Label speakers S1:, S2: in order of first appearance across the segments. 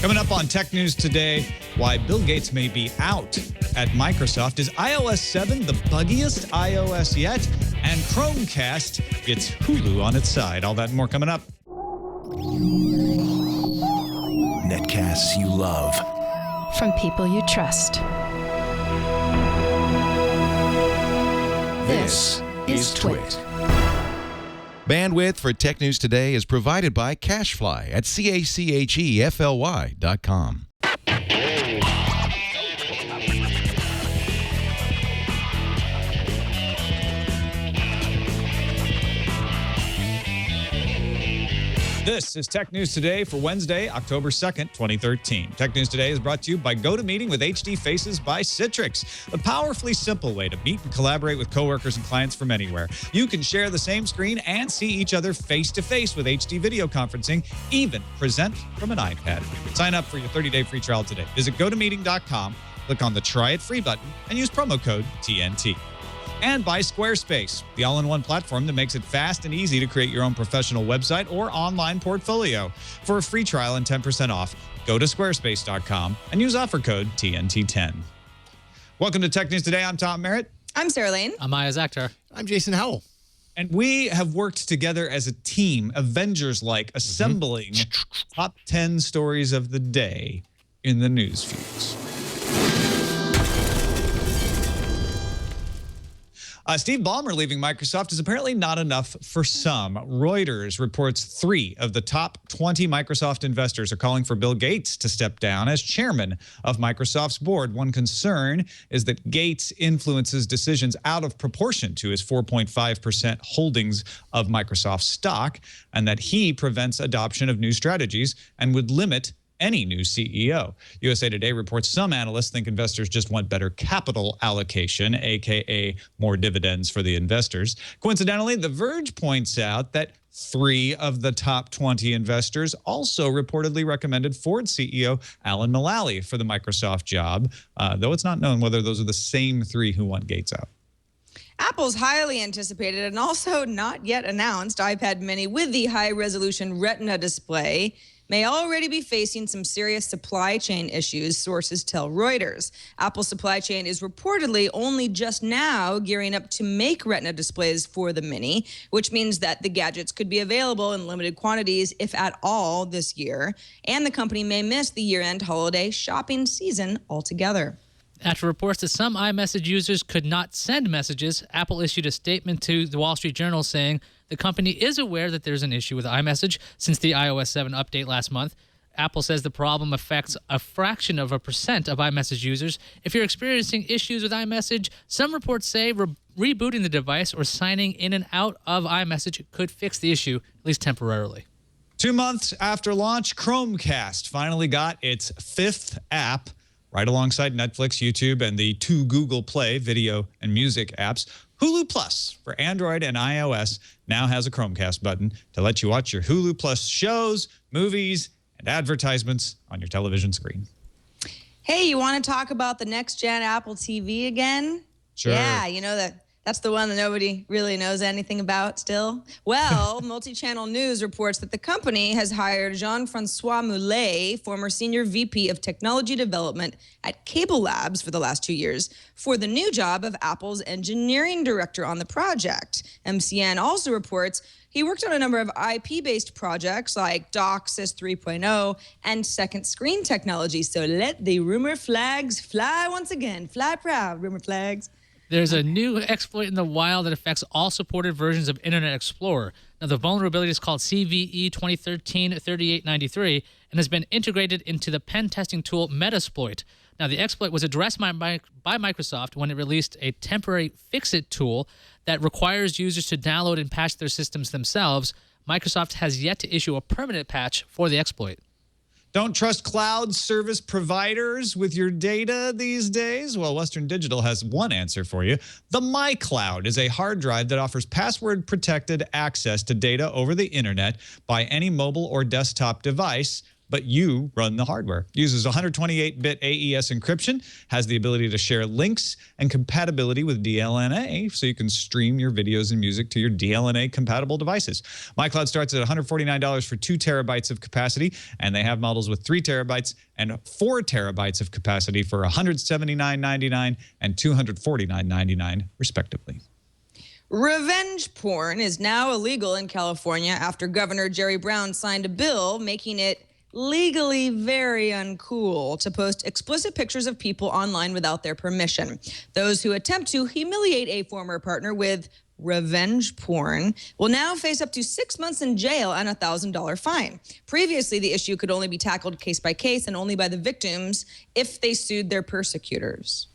S1: Coming up on Tech News Today, why Bill Gates may be out at Microsoft. Is iOS 7 the buggiest iOS yet? And Chromecast gets Hulu on its side. All that and more coming up.
S2: Netcasts you love.
S3: From people you trust.
S2: This is Twit.
S4: Bandwidth for Tech News Today is provided by CacheFly at CACHEFLY.com.
S1: This is Tech News Today for Wednesday, October 2nd, 2013. Tech News Today is brought to you by GoToMeeting with HD Faces by Citrix, the powerfully simple way to meet and collaborate with coworkers and clients from anywhere. You can share the same screen and see each other face-to-face with HD video conferencing, even present from an iPad. Sign up for your 30-day free trial today. Visit GoToMeeting.com, click on the Try It Free button, and use promo code TNT. And by Squarespace, the all-in-one platform that makes it fast and easy to create your own professional website or online portfolio. For a free trial and 10% off, go to squarespace.com and use offer code TNT10. Welcome to Tech News Today. I'm Tom Merritt.
S5: I'm Sarah Lane.
S6: I'm Maya Zakhtar.
S7: I'm Jason Howell.
S1: And we have worked together as a team, Avengers-like, assembling top 10 stories of the day in the news feeds. Steve Ballmer leaving Microsoft is apparently not enough for some. Reuters reports 3 of the top 20 Microsoft investors are calling for Bill Gates to step down as chairman of Microsoft's board. One concern is that Gates influences decisions out of proportion to his 4.5% holdings of Microsoft stock, and that he prevents adoption of new strategies and would limit any new CEO. USA Today reports some analysts think investors just want better capital allocation, a.k.a. more dividends for the investors. Coincidentally, The Verge points out that 3 of the top 20 investors also reportedly recommended Ford CEO Alan Mulally for the Microsoft job, though it's not known whether those are the same 3 who want Gates out.
S5: Apple's highly anticipated and also not yet announced iPad mini with the high-resolution Retina display may already be facing some serious supply chain issues, sources tell Reuters. Apple's supply chain is reportedly only just now gearing up to make Retina displays for the Mini, which means that the gadgets could be available in limited quantities, if at all, this year, and the company may miss the year-end holiday shopping season altogether.
S6: After reports that some iMessage users could not send messages, Apple issued a statement to the Wall Street Journal saying the company is aware that there's an issue with iMessage since the iOS 7 update last month. Apple says the problem affects a fraction of a percent of iMessage users. If you're experiencing issues with iMessage, some reports say rebooting the device or signing in and out of iMessage could fix the issue, at least temporarily.
S1: 2 months after launch, Chromecast finally got its 5th app, right alongside Netflix, YouTube, and the 2 Google Play video and music apps. Hulu Plus for Android and iOS now has a Chromecast button to let you watch your Hulu Plus shows, movies, and advertisements on your television screen.
S5: Hey, you want to talk about the next-gen Apple TV again?
S1: Sure.
S5: Yeah, you know that's the one that nobody really knows anything about still. Well, Multichannel News reports that the company has hired Jean-Francois Moulet, former senior VP of Technology Development at Cable Labs for the last 2 years, for the new job of Apple's engineering director on the project. MCN also reports he worked on a number of IP-based projects like DOCSIS 3.0 and second screen technology. So let the rumor flags fly once again. Fly proud, rumor flags.
S6: There's a new exploit in the wild that affects all supported versions of Internet Explorer. Now, the vulnerability is called CVE 2013-3893 and has been integrated into the pen testing tool Metasploit. Now, the exploit was addressed by Microsoft when it released a temporary fix-it tool that requires users to download and patch their systems themselves. Microsoft has yet to issue a permanent patch for the exploit.
S1: Don't trust cloud service providers with your data these days? Well, Western Digital has one answer for you. The MyCloud is a hard drive that offers password-protected access to data over the internet by any mobile or desktop device but you run the hardware. Uses 128-bit AES encryption, has the ability to share links and compatibility with DLNA, so you can stream your videos and music to your DLNA-compatible devices. MyCloud starts at $149 for 2 terabytes of capacity, and they have models with 3 terabytes and 4 terabytes of capacity for $179.99 and $249.99, respectively.
S5: Revenge porn is now illegal in California after Governor Jerry Brown signed a bill making it legally very uncool to post explicit pictures of people online without their permission. Those who attempt to humiliate a former partner with revenge porn will now face up to 6 months in jail and a $1,000 fine. Previously, the issue could only be tackled case by case and only by the victims if they sued their persecutors.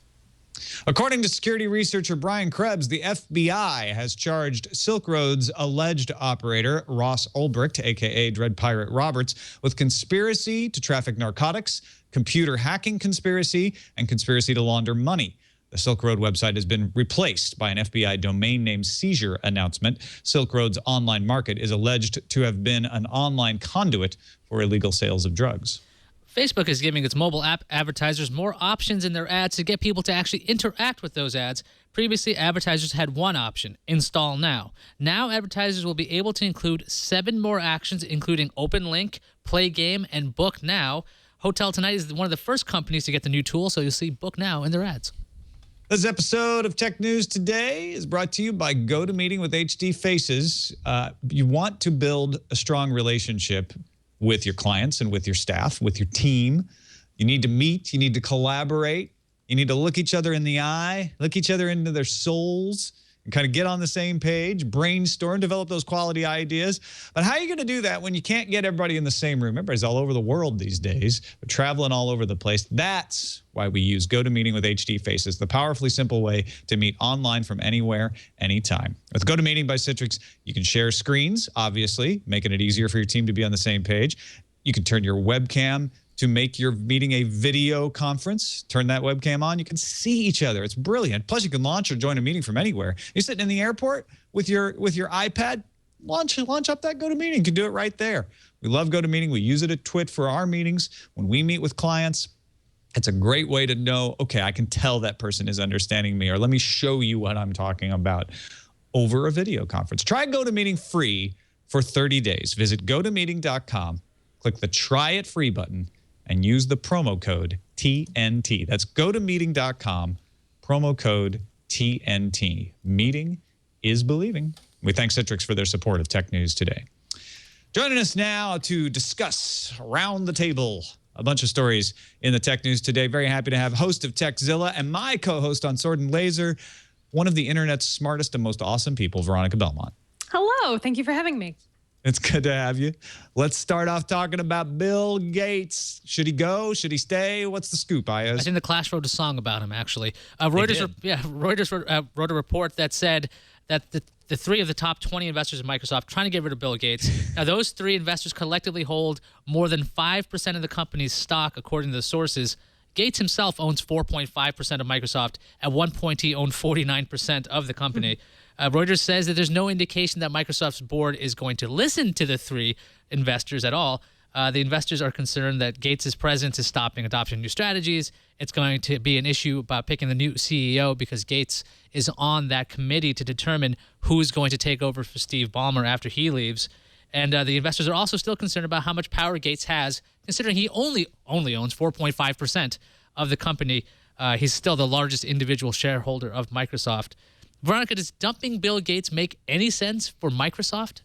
S1: According to security researcher Brian Krebs, the FBI has charged Silk Road's alleged operator, Ross Ulbricht, a.k.a. Dread Pirate Roberts, with conspiracy to traffic narcotics, computer hacking conspiracy, and conspiracy to launder money. The Silk Road website has been replaced by an FBI domain name seizure announcement. Silk Road's online market is alleged to have been an online conduit for illegal sales of drugs.
S6: Facebook is giving its mobile app advertisers more options in their ads to get people to actually interact with those ads. Previously, advertisers had one option, install now. Now, advertisers will be able to include 7 more actions, including open link, play game, and book now. Hotel Tonight is one of the first companies to get the new tool, so you'll see book now in their ads.
S1: This episode of Tech News Today is brought to you by GoToMeeting with HD Faces. You want to build a strong relationship with your clients and with your staff, with your team. You need to meet, you need to collaborate, you need to look each other in the eye, look each other into their souls, and kind of get on the same page, brainstorm, develop those quality ideas. But how are you going to do that when you can't get everybody in the same room? Everybody's all over the world these days. They're traveling all over the place. That's why we use GoToMeeting with HD Faces, the powerfully simple way to meet online from anywhere, anytime. With GoToMeeting by Citrix, you can share screens, obviously, making it easier for your team to be on the same page. You can turn your webcam to make your meeting a video conference. Turn that webcam on. You can see each other. It's brilliant. Plus, you can launch or join a meeting from anywhere. You're sitting in the airport with your iPad, launch up that GoToMeeting. You can do it right there. We love GoToMeeting. We use it at Twit for our meetings. When we meet with clients, it's a great way to know, okay, I can tell that person is understanding me, or let me show you what I'm talking about over a video conference. Try GoToMeeting free for 30 days. Visit GoToMeeting.com, click the Try It Free button, and use the promo code TNT. That's GoToMeeting.com, promo code TNT. Meeting is believing. We thank Citrix for their support of Tech News Today. Joining us now to discuss around the table a bunch of stories in the Tech News Today. Very happy to have host of Techzilla and my co-host on Sword and Laser, one of the internet's smartest and most awesome people, Veronica Belmont.
S7: Hello. Thank you for having me.
S1: It's good to have you. Let's start off talking about Bill Gates. Should he go? Should he stay? What's the scoop, Ayaz?
S6: I think the Clash wrote a song about him, actually. Reuters wrote a report that said that the 3 of the top 20 investors in Microsoft trying to get rid of Bill Gates. Now, those 3 investors collectively hold more than 5% of the company's stock, according to the sources. Gates himself owns 4.5% of Microsoft. At one point, he owned 49% of the company. Reuters says that there's no indication that Microsoft's board is going to listen to the 3 investors at all. The investors are concerned that Gates' presence is stopping adoption of new strategies. It's going to be an issue about picking the new CEO because Gates is on that committee to determine who's going to take over for Steve Ballmer after he leaves. And the investors are also still concerned about how much power Gates has, considering he only owns 4.5% of the company. He's still the largest individual shareholder of Microsoft. Veronica, does dumping Bill Gates make any sense for Microsoft?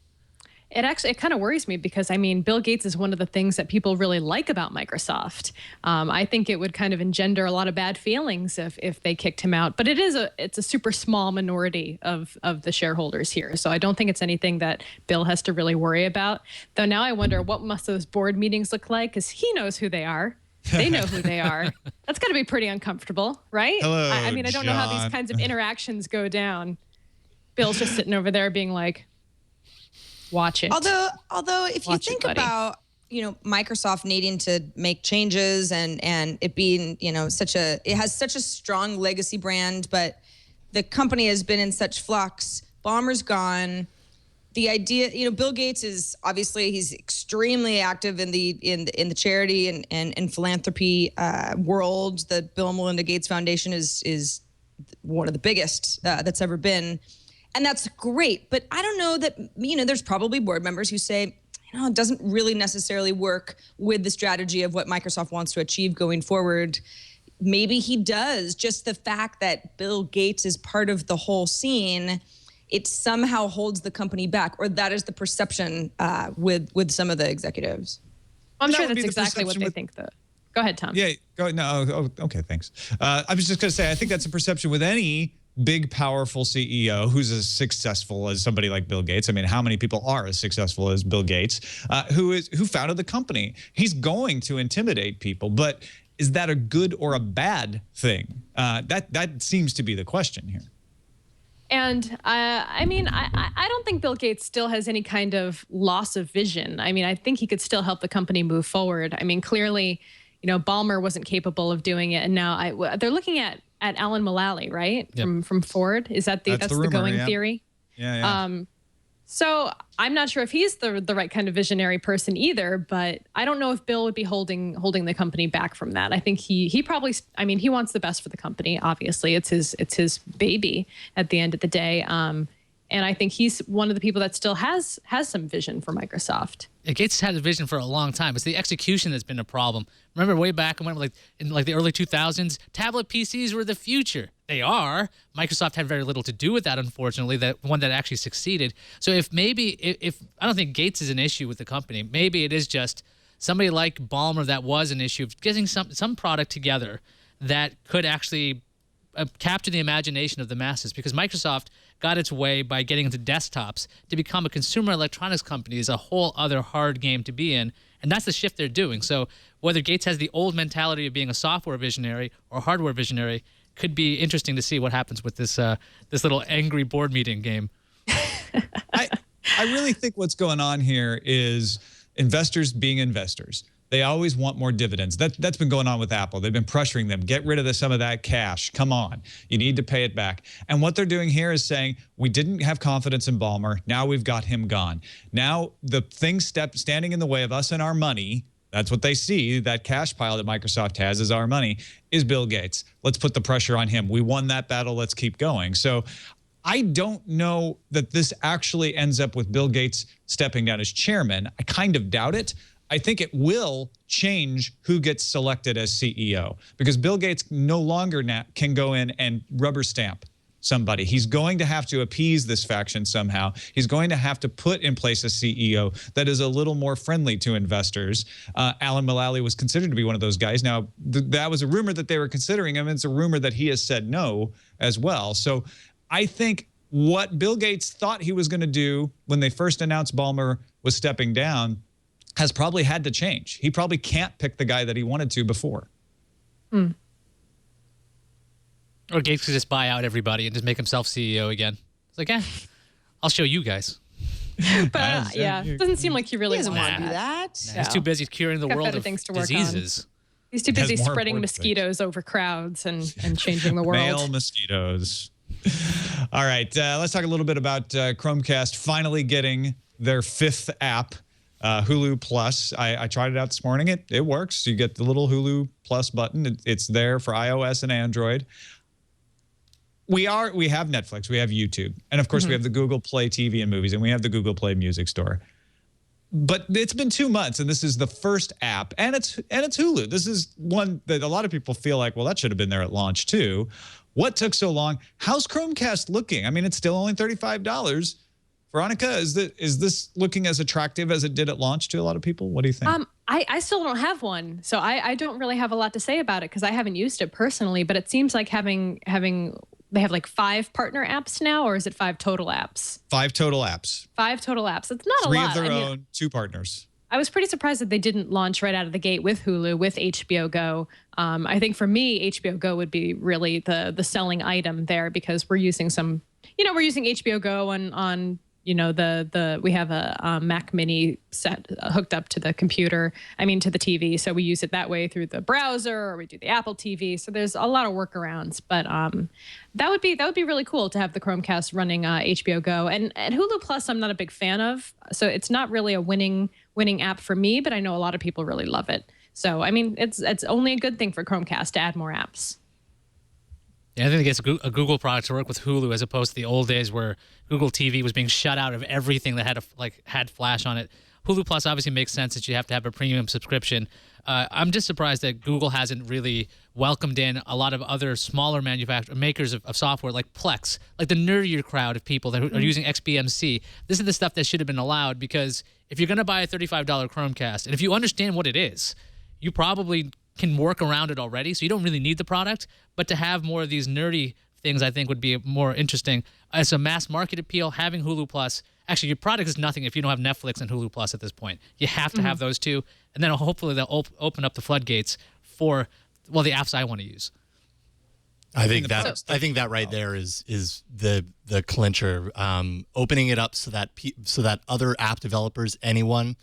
S7: It kind of worries me because, I mean, Bill Gates is one of the things that people really like about Microsoft. I think it would kind of engender a lot of bad feelings if they kicked him out. But it's a super small minority of the shareholders here. So I don't think it's anything that Bill has to really worry about. Though now I wonder, what must those board meetings look like? Because he knows who they are. They know who they are. That's got to be pretty uncomfortable, right?
S1: Hello,
S7: I mean, I don't know how these kinds of interactions go down. Bill's just sitting over there being like, watch it.
S5: Although if you think about, Microsoft needing to make changes and it being, it has such a strong legacy brand, but the company has been in such flux. Ballmer's gone. the idea, Bill Gates is obviously he's extremely active in the charity and philanthropy world. The Bill and Melinda Gates Foundation is one of the biggest that's ever been, and that's great. But I don't know that there's probably board members who say, it doesn't really necessarily work with the strategy of what Microsoft wants to achieve going forward. Maybe he does. Just the fact that Bill Gates is part of the whole scene, it somehow holds the company back, or that is the perception with some of the executives.
S7: I'm sure that's exactly what they think. Though. Go ahead, Tom.
S1: Yeah, go. No, okay, thanks. I was just going to say, I think that's a perception with any big, powerful CEO who's as successful as somebody like Bill Gates. I mean, how many people are as successful as Bill Gates, who founded the company? He's going to intimidate people, but is that a good or a bad thing? That seems to be the question here.
S7: And I mean, I don't think Bill Gates still has any kind of loss of vision. I mean, I think he could still help the company move forward. I mean, clearly, Ballmer wasn't capable of doing it, and now they're looking at Alan Mulally, right? Yep. From Ford. Is that that's the going theory?
S1: Yeah.
S7: So I'm not sure if he's the right kind of visionary person either, but I don't know if Bill would be holding the company back from that. I think he probably, I mean, he wants the best for the company. Obviously, it's his baby at the end of the day. And I think he's one of the people that still has some vision for Microsoft.
S6: Yeah, Gates had a vision for a long time. It's the execution that's been a problem. Remember way back when, in the early 2000s, tablet PCs were the future. They are. Microsoft had very little to do with that, unfortunately, that one that actually succeeded. So if I don't think Gates is an issue with the company, maybe it is just somebody like Ballmer that was an issue of getting some product together that could actually capture the imagination of the masses, because Microsoft got its way by getting into desktops. To become a consumer electronics company is a whole other hard game to be in, and that's the shift they're doing. So whether Gates has the old mentality of being a software visionary or hardware visionary could be interesting to see what happens with this little angry board meeting game.
S1: I really think what's going on here is investors being investors. They always want more dividends. That's been going on with Apple. They've been pressuring them. Get rid of some of that cash. Come on. You need to pay it back. And what they're doing here is saying, we didn't have confidence in Ballmer. Now we've got him gone. Now the thing standing in the way of us and our money, that's what they see, that cash pile that Microsoft has is our money, is Bill Gates. Let's put the pressure on him. We won that battle. Let's keep going. So I don't know that this actually ends up with Bill Gates stepping down as chairman. I kind of doubt it. I think it will change who gets selected as CEO, because Bill Gates no longer can go in and rubber stamp somebody. He's going to have to appease this faction somehow. He's going to have to put in place a CEO that is a little more friendly to investors. Alan Mulally was considered to be one of those guys. Now, that was a rumor that they were considering him. And it's a rumor that he has said no as well. So I think what Bill Gates thought he was going to do when they first announced Ballmer was stepping down has probably had to change. He probably can't pick the guy that he wanted to before.
S6: Or Gates could just buy out everybody and just make himself CEO again. It's like, I'll show you guys.
S7: But it doesn't seem like he really
S5: doesn't
S7: wants
S5: want to do that.
S6: He's too busy curing the world of diseases.
S7: He's too busy
S1: Has more
S7: spreading
S1: important
S7: mosquitoes over crowds and changing the world.
S1: Male mosquitoes. All right, let's talk a little bit about Chromecast finally getting their 5th app. Hulu Plus. I tried it out this morning. It works. You get the little Hulu Plus button. It's there for iOS and Android. We have Netflix. We have YouTube. And of course, we have the Google Play TV and movies. And we have the Google Play Music Store. But it's been 2 months, and this is the first app. And it's Hulu. This is one that a lot of people feel like, well, that should have been there at launch too. What took so long? How's Chromecast looking? I mean, it's still only $35. Veronica, is this looking as attractive as it did at launch to a lot of people? What do you think?
S7: I still don't have one, so I don't really have a lot to say about it because I haven't used it personally. But it seems like having they have like 5 partner apps now, or is it 5 total apps?
S1: 5 total apps.
S7: 5 total apps. It's not
S1: 3
S7: a lot.
S1: of their own, 2 partners.
S7: I was pretty surprised that they didn't launch right out of the gate with Hulu, with HBO Go. I think for me, HBO Go would be really the selling item there, because we're using HBO Go on we have a Mac Mini set hooked up to the computer. I mean, to the TV. So we use it that way through the browser, or we do the Apple TV. So there's a lot of workarounds. But that would be really cool to have the Chromecast running HBO Go and Hulu Plus. I'm not a big fan of, so it's not really a winning app for me. But I know a lot of people really love it. So I mean, it's only a good thing for Chromecast to add more apps.
S6: Yeah, I think it's a Google product to work with Hulu as opposed to the old days where Google TV was being shut out of everything that had Flash on it. Hulu Plus obviously makes sense that you have to have a premium subscription. I'm just surprised that Google hasn't really welcomed in a lot of other smaller makers of software like Plex, like the nerdier crowd of people that are using XBMC. This is the stuff that should have been allowed, because if you're going to buy a $35 Chromecast, and if you understand what it is, you probably can work around it already, so you don't really need the product. But to have more of these nerdy things, I think, would be more interesting. As a mass market appeal, having Hulu Plus, actually, your product is nothing if you don't have Netflix and Hulu Plus at this point. You have to have those two, and then hopefully they'll open up the floodgates for, well, the apps I want to use.
S8: I think that right there is the clincher. Opening it up so that other app developers, anyone,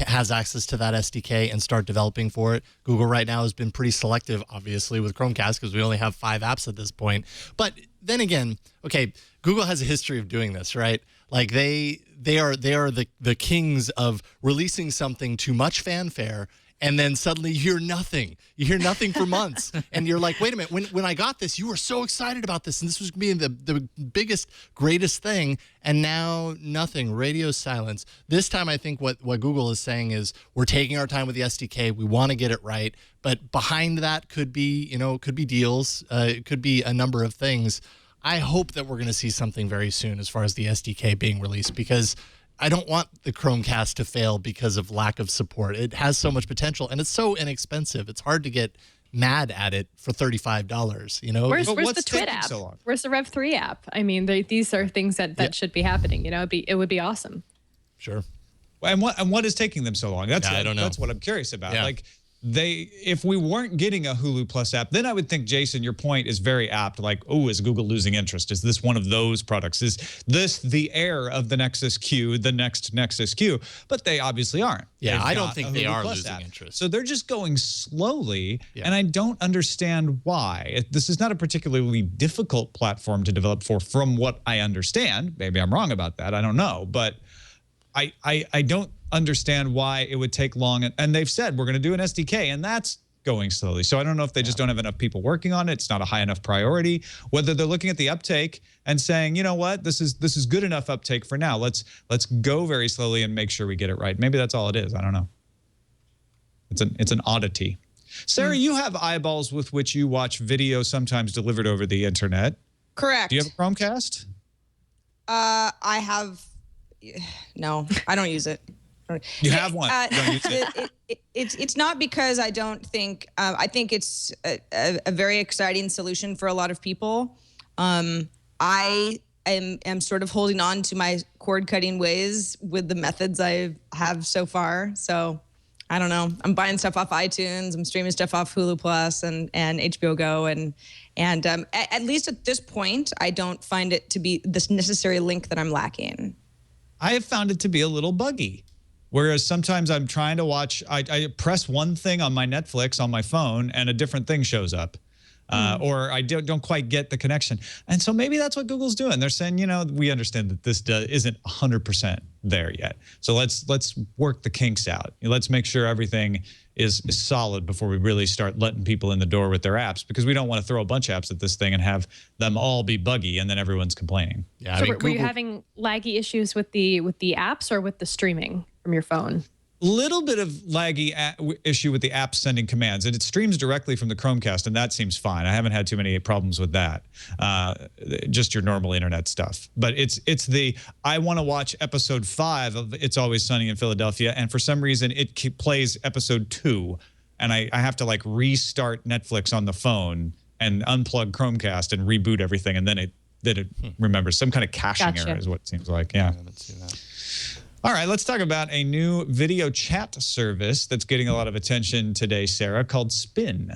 S8: has access to that SDK and start developing for it. Google right now has been pretty selective, obviously, with Chromecast because we only have 5 apps at this point. But then again, okay, Google has a history of doing this, right? Like they are the kings of releasing something to much fanfare, and then suddenly you hear nothing. You hear nothing for months. And you're like, wait a minute, when I got this, you were so excited about this, and this was going to be the biggest, greatest thing, and now nothing. Radio silence. This time I think what Google is saying is we're taking our time with the SDK. We want to get it right. But behind that could be deals. It could be a number of things. I hope that we're going to see something very soon as far as the SDK being released, because I don't want the Chromecast to fail because of lack of support. It has so much potential, and it's so inexpensive. It's hard to get mad at it for $35, you know?
S7: Where's the Twit app?
S1: So
S7: Where's the Rev3 app? I mean, these are things that should be happening. You know, it would be awesome.
S8: Sure.
S1: And what is taking them so long?
S8: I don't know.
S1: That's what I'm curious about.
S8: Yeah.
S1: Like, if we weren't getting a Hulu Plus app, then I would think, Jason, your point is very apt. Like, oh, is Google losing interest? Is this one of those products? Is this the heir of the Nexus Q, the next Nexus Q? But they obviously aren't.
S8: Yeah,
S1: They've
S8: I don't
S1: got
S8: think
S1: a
S8: they
S1: Hulu
S8: are
S1: Plus
S8: losing
S1: app.
S8: interest.
S1: So they're just going slowly,
S8: Yeah.
S1: and I don't understand why. This is not a particularly difficult platform to develop for, from what I understand. Maybe I'm wrong about that. I don't know. But I don't understand why it would take long. And they've said, we're going to do an SDK, and that's going slowly. So I don't know if they just don't have enough people working on it. It's not a high enough priority. Whether they're looking at the uptake and saying, you know what, this is good enough uptake for now. Let's go very slowly and make sure we get it right. Maybe that's all it is. I don't know. It's an oddity. Sarah, you have eyeballs with which you watch video sometimes delivered over the internet.
S5: Correct.
S1: Do you have a Chromecast?
S5: I have. No, I don't use it.
S1: You have one. You don't use it.
S5: It's not because I don't think. I think it's a very exciting solution for a lot of people. I am sort of holding on to my cord cutting ways with the methods I have so far. So I don't know. I'm buying stuff off iTunes. I'm streaming stuff off Hulu Plus and HBO Go, and at least at this point, I don't find it to be this necessary link that I'm lacking.
S1: I have found it to be a little buggy. Whereas sometimes I'm trying to watch, I press one thing on my Netflix on my phone and a different thing shows up. Or I don't quite get the connection. And so maybe that's what Google's doing. They're saying, you know, we understand that this isn't 100% there yet. So let's work the kinks out. Let's make sure everything is solid before we really start letting people in the door with their apps, because we don't want to throw a bunch of apps at this thing and have them all be buggy and then everyone's complaining.
S8: Yeah,
S7: So were you having laggy issues with the apps or with the streaming from your phone?
S1: Little bit of laggy issue with the app sending commands, and it streams directly from the Chromecast, and that seems fine. I haven't had too many problems with that. Just your normal internet stuff. But it's the, I want to watch episode 5 of It's Always Sunny in Philadelphia, and for some reason it plays episode 2, and I have to like restart Netflix on the phone and unplug Chromecast and reboot everything, and then it remembers. Some kind of caching error is what it seems like. Yeah.
S8: Let's see that.
S1: All right, let's talk about a new video chat service that's getting a lot of attention today, Sarah, called Spin.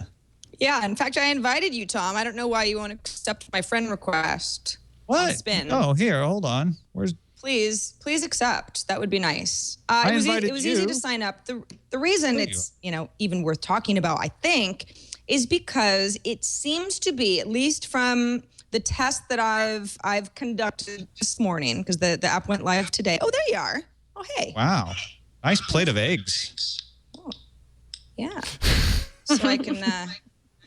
S5: Yeah, in fact, I invited you, Tom. I don't know why you won't accept my friend request.
S1: What?
S5: On Spin.
S1: Oh, here, hold on. Where's
S5: please accept. That would be nice.
S1: I
S5: It was
S1: invited
S5: easy
S1: you.
S5: to sign up. The reason it's even worth talking about, I think, is because it seems to be, at least from the test that I've conducted this morning, because the app went live today. Oh, there you are. Oh, hey.
S1: Wow, nice plate of eggs.
S5: Oh, yeah. So I can.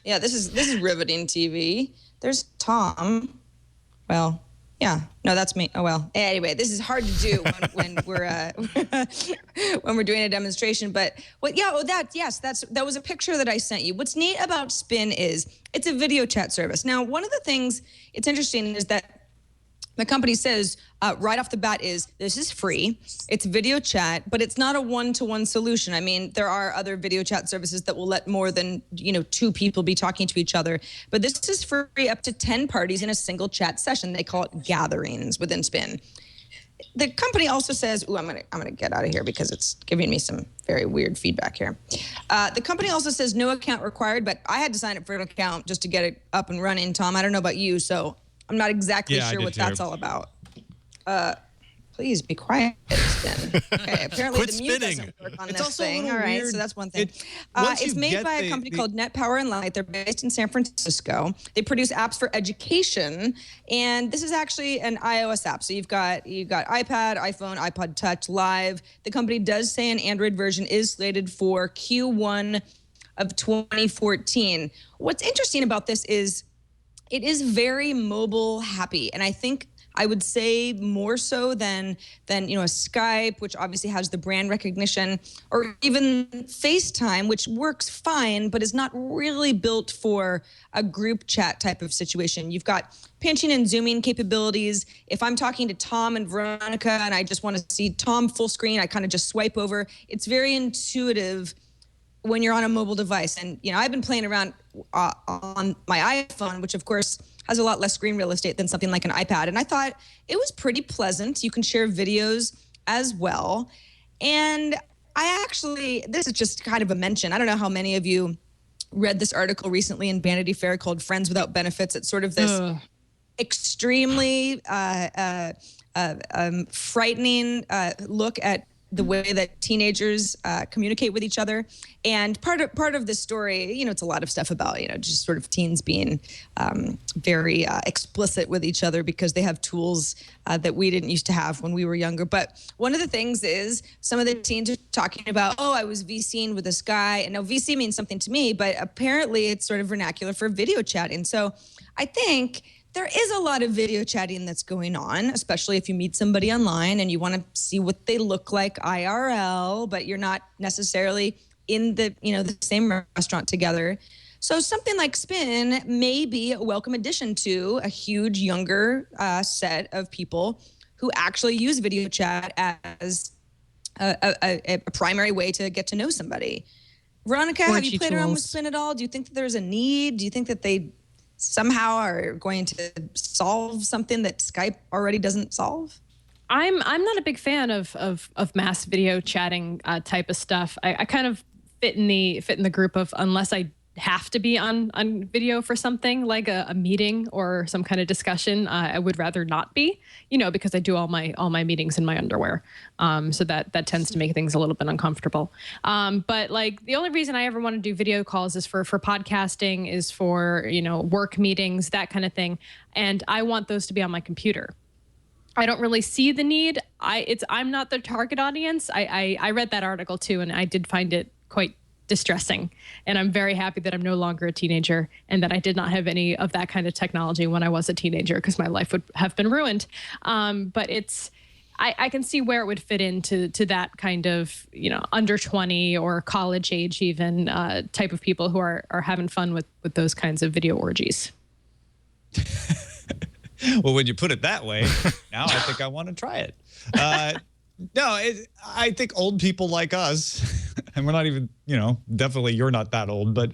S5: Yeah, this is riveting TV. There's Tom. Well. Yeah, no, that's me. Oh well. Anyway, this is hard to do when we're when we're doing a demonstration. But that was a picture that I sent you. What's neat about Spin is it's a video chat service. Now, one of the things it's interesting is that the company says right off the bat is this is free. It's video chat, but it's not a one-to-one solution. I mean, there are other video chat services that will let more than 2 people be talking to each other, but this is free up to 10 parties in a single chat session. They call it gatherings within Spin. The company also says, I'm gonna get out of here because it's giving me some very weird feedback here. The company also says no account required, but I had to sign up for an account just to get it up and running. Tom, I don't know about you, so I'm not exactly sure what that's all about. Please be quiet, Spin. Okay, apparently the mute doesn't work on this thing. All right, so that's one thing. It's made by a company called Net Power and Light. They're based in San Francisco. They produce apps for education, and this is actually an iOS app. So you've got iPad, iPhone, iPod Touch, Live. The company does say an Android version is slated for Q1 of 2014. What's interesting about this is it is very mobile happy, and I think I would say more so than a Skype, which obviously has the brand recognition, or even FaceTime, which works fine, but is not really built for a group chat type of situation. You've got pinching and zooming capabilities. If I'm talking to Tom and Veronica and I just want to see Tom full screen, I kind of just swipe over. It's very intuitive when you're on a mobile device. And, I've been playing around on my iPhone, which of course has a lot less screen real estate than something like an iPad. And I thought it was pretty pleasant. You can share videos as well. And this is just kind of a mention. I don't know how many of you read this article recently in Vanity Fair called Friends Without Benefits. It's sort of this extremely frightening look at the way that teenagers communicate with each other. And part of this story, it's a lot of stuff about, just sort of teens being very explicit with each other because they have tools that we didn't used to have when we were younger. But one of the things is some of the teens are talking about, I was VCing with this guy. And now VC means something to me, but apparently it's sort of vernacular for video chatting. So I think there is a lot of video chatting that's going on, especially if you meet somebody online and you want to see what they look like IRL, but you're not necessarily in the same restaurant together. So something like Spin may be a welcome addition to a huge younger set of people who actually use video chat as a primary way to get to know somebody. Veronica, have you played around with Spin at all? Do you think that there's a need? Do you think that they somehow are going to solve something that Skype already doesn't solve?
S7: I'm not a big fan of mass video chatting type of stuff. I kind of fit in the group of, unless I have to be on video for something like a meeting or some kind of discussion, I would rather not be, because I do all my meetings in my underwear. So that tends to make things a little bit uncomfortable. But like the only reason I ever want to do video calls is for podcasting, is for, work meetings, that kind of thing. And I want those to be on my computer. I don't really see the need. I'm not the target audience. I read that article too, and I did find it quite distressing. And I'm very happy that I'm no longer a teenager and that I did not have any of that kind of technology when I was a teenager, because my life would have been ruined. But I can see where it would fit into that kind of, under 20 or college age even type of people who are having fun with those kinds of video orgies.
S1: Well, when you put it that way, now I think I want to try it. No, I think old people like us, and we're not even, definitely you're not that old, but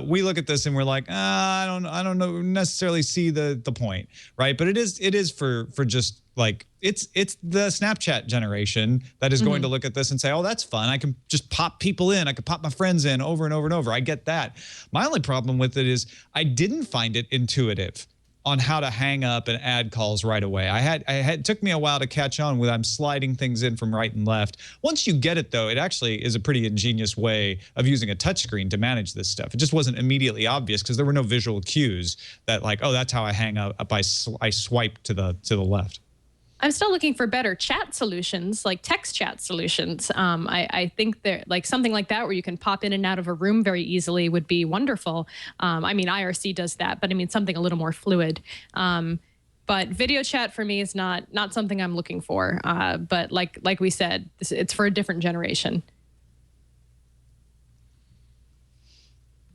S1: we look at this and we're like, I don't know necessarily see the point, right? But it is for just like it's the Snapchat generation that is going to look at this and say, oh, that's fun. I can just pop people in. I can pop my friends in over and over and over. I get that. My only problem with it is I didn't find it intuitive on how to hang up and add calls right away. It took me a while to catch on with I'm sliding things in from right and left. Once you get it, though, it actually is a pretty ingenious way of using a touchscreen to manage this stuff. It just wasn't immediately obvious because there were no visual cues that like, oh, that's how I hang up. I swipe to the left.
S7: I'm still looking for better chat solutions, like text chat solutions. I think like something like that where you can pop in and out of a room very easily would be wonderful. I mean, IRC does that, but I mean something a little more fluid. But video chat for me is not something I'm looking for. But like we said, it's for a different generation.